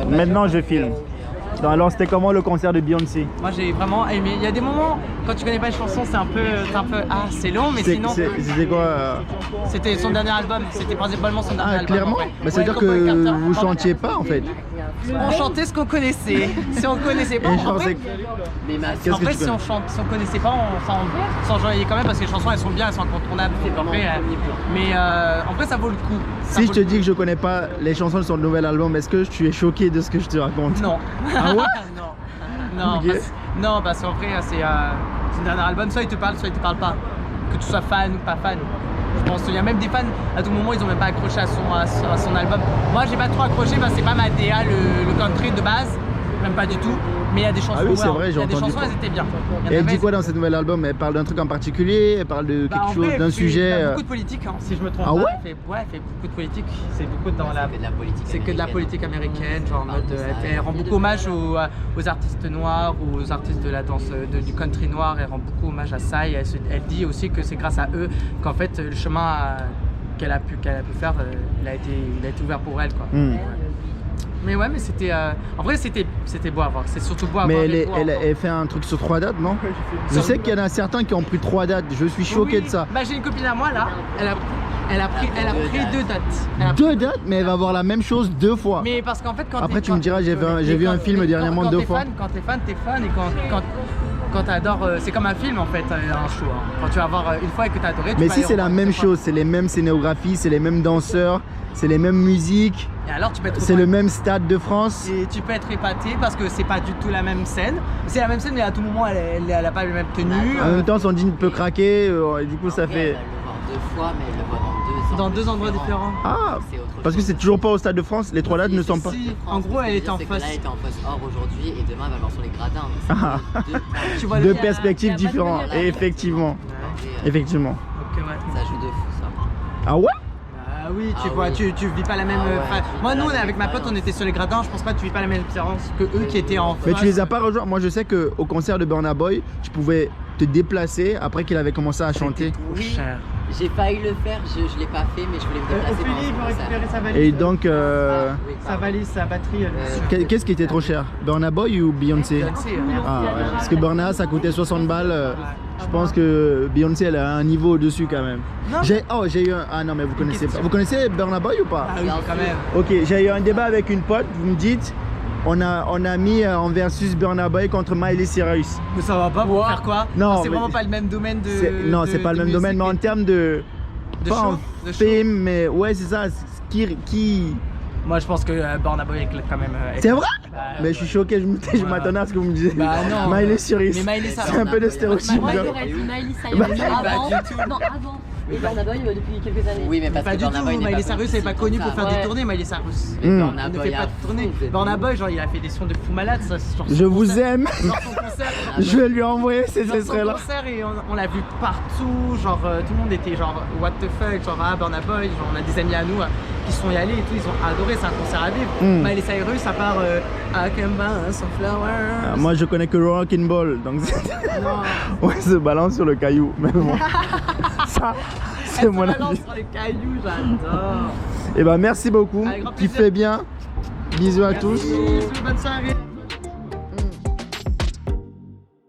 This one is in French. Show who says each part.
Speaker 1: Maintenant, je filme. Donc, alors, c'était comment le concert de Beyoncé?
Speaker 2: Moi j'ai vraiment aimé. Il y a des moments quand tu connais pas les chansons, c'est un peu ah c'est long, mais sinon.
Speaker 1: C'était quoi
Speaker 2: C'était son dernier album. C'était principalement son dernier album.
Speaker 1: Clairement. Mais c'est à dire que vous chantiez pas en fait.
Speaker 2: On chantait ce qu'on connaissait. Si on connaissait pas, après, si on connaissait pas, on s'enjoyait quand même parce que les chansons elles sont bien, elles sont incontournables. Mais en vrai ça vaut le coup.
Speaker 1: Si je te dis que je connais pas les chansons de son nouvel album, est-ce que tu es choqué de ce que je te raconte?
Speaker 2: Non.
Speaker 1: Ah ouais?
Speaker 2: Non.
Speaker 1: Okay.
Speaker 2: Non, parce qu'en vrai c'est son dernier album, soit il te parle, soit il te parle pas. Que tu sois fan ou pas fan. Je pense qu'il y a même des fans, à tout moment, ils ont même pas accroché à son album. Moi, j'ai pas trop accroché parce que c'est pas ma DA, le country de base, même pas du tout. Mais il y a des chansons,
Speaker 1: c'est vrai, j'ai entendu.
Speaker 2: Des chansons, elles étaient bien.
Speaker 1: Et elle dit quoi dans cet nouvel album? Elle parle d'un truc en particulier? Elle parle de quelque chose, d'un sujet?
Speaker 2: Beaucoup de politique, hein, si je me trompe
Speaker 1: pas.
Speaker 2: Elle fait beaucoup de politique. C'est beaucoup dans la politique. C'est que de la politique américaine, genre en mode. Elle rend beaucoup hommage aux artistes noirs, aux artistes de la danse, du country noir. Elle rend beaucoup hommage à ça. Et elle dit aussi que c'est grâce à eux qu'en fait le chemin qu'elle a pu faire, il a été ouvert pour elle, quoi. Mais ouais, mais c'était en vrai c'était beau à voir, c'est surtout beau à voir.
Speaker 1: Mais elle fait un truc sur 3 dates, non? Je sais qu'il y en a certains qui ont pris 3 dates, je suis choqué de ça.
Speaker 2: Bah j'ai une copine à moi là, elle a pris 2 dates.
Speaker 1: 2 dates, mais elle va voir la même chose 2 fois.
Speaker 2: Mais parce qu'en fait quand
Speaker 1: après tu me diras, j'ai vu un film dernièrement 2 fois.
Speaker 2: Quand t'es fan et quand t'adores, c'est comme un film en fait, un show. Hein. Quand tu vas voir une fois et que t'as adoré,
Speaker 1: mais si c'est la même chose, c'est les mêmes scénographies, c'est les mêmes danseurs, c'est les mêmes musiques.
Speaker 2: Et alors tu peux être
Speaker 1: c'est le même stade de France.
Speaker 2: Et tu peux être épaté parce que c'est pas du tout la même scène. C'est la même scène mais à tout moment elle a pas les mêmes tenues.
Speaker 1: En même temps son jean peut craquer, et du coup ça fait...
Speaker 3: Elle le voit 2 fois mais elle le voit
Speaker 2: dans 2 endroits différents.
Speaker 1: Ah, parce que c'est toujours pas au Stade de France, les 3 dates ne sont pas...
Speaker 2: En gros elle était en face.
Speaker 3: Là elle était en face or aujourd'hui et demain elle va voir sur les gradins.
Speaker 1: Tu vois 2 perspectives différentes, et effectivement. Effectivement.
Speaker 3: Okay, ça joue de fou ça.
Speaker 1: Ah ouais?
Speaker 2: Oui, tu vis pas la même. Moi, nous, avec ma pote, on était sur les gradins. Je pense pas que tu vis pas la même expérience que eux qui étaient en face.
Speaker 1: Mais tu les as pas rejoints. Moi, je sais que au concert de Burna Boy, tu pouvais te déplacer après qu'il avait commencé à chanter.
Speaker 3: Oui, j'ai failli le faire. Je l'ai pas fait, mais je voulais me déplacer.
Speaker 2: Ophélie, il veut récupérer sa valise.
Speaker 1: Et donc,
Speaker 2: sa valise, sa batterie.
Speaker 1: Qu'est-ce qui était trop cher, Burna Boy ou Beyoncé?
Speaker 2: Beyoncé.
Speaker 1: Ah, ouais. Parce que Burna, ça coûtait 60 balles. Je pense que Beyoncé elle a un niveau au-dessus quand même. J'ai eu un... Ah non mais vous connaissez pas. Vous connaissez Burna Boy ou pas?
Speaker 2: Ah oui quand même.
Speaker 1: Ok, j'ai eu un débat avec une pote, vous me dites on a mis en versus Burna Boy contre Miley Cyrus.
Speaker 2: Mais ça va pas pour faire quoi?
Speaker 1: Non,
Speaker 2: c'est vraiment pas le même domaine de...
Speaker 1: Non c'est pas le même domaine mais en termes de...
Speaker 2: De
Speaker 1: pas
Speaker 2: show,
Speaker 1: en film mais ouais c'est ça, qui...
Speaker 2: Moi je pense que Burna Boy est quand même...
Speaker 1: C'est vrai? Mais je suis choqué, je m'attendais à ce que vous me disiez.
Speaker 2: Bah non.
Speaker 1: Miley Cyrus.
Speaker 2: C'est
Speaker 1: un peu de stéréotype.
Speaker 4: Moi j'aurais dit Miley Cyrus avant. Non, avant. Et Burna Boy depuis quelques années.
Speaker 3: Oui, mais
Speaker 2: pas du tout. Miley Cyrus n'est pas connu pour faire des tournées. Miley Cyrus.
Speaker 3: Il
Speaker 2: ne fait pas de tournées. Burna Boy, genre il a fait des sons de fou malade.
Speaker 1: Je vous aime. Je vais lui envoyer ces extraits-là.
Speaker 2: Son concert et on l'a vu partout. Genre tout le monde était genre what the fuck. Genre Burna Boy. Genre on a des amis à nous qui sont y allés et tout. Ils ont adoré. C'est un concert à vivre. Miley Cyrus, à part I Can Buy Some Flowers.
Speaker 1: Moi je connais que Rockin' Ball. Donc on se balance sur le caillou. Mais bon. Ça, c'est mon avis.
Speaker 2: Sur les cailloux, j'adore.
Speaker 1: Et bah merci beaucoup. Kiffez bien. Bisous à tous.
Speaker 2: Bonne soirée.